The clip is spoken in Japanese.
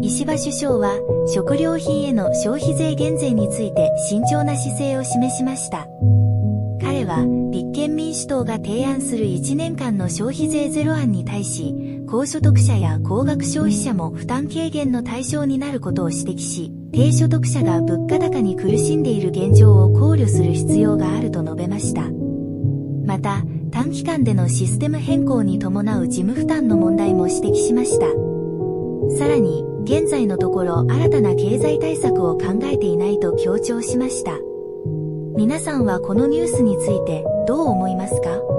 石破首相は食料品への消費税減税について慎重な姿勢を示しました。彼は立憲民主党が提案する1年間の消費税ゼロ案に対し、高所得者や高額消費者も負担軽減の対象になることを指摘し、低所得者が物価高に苦しんでいる現状を考慮する必要があると述べました。また、短期間でのシステム変更に伴う事務負担の問題も指摘しました。さらに、現在のところ新たな経済対策を考えていないと強調しました。皆さんはこのニュースについてどう思いますか？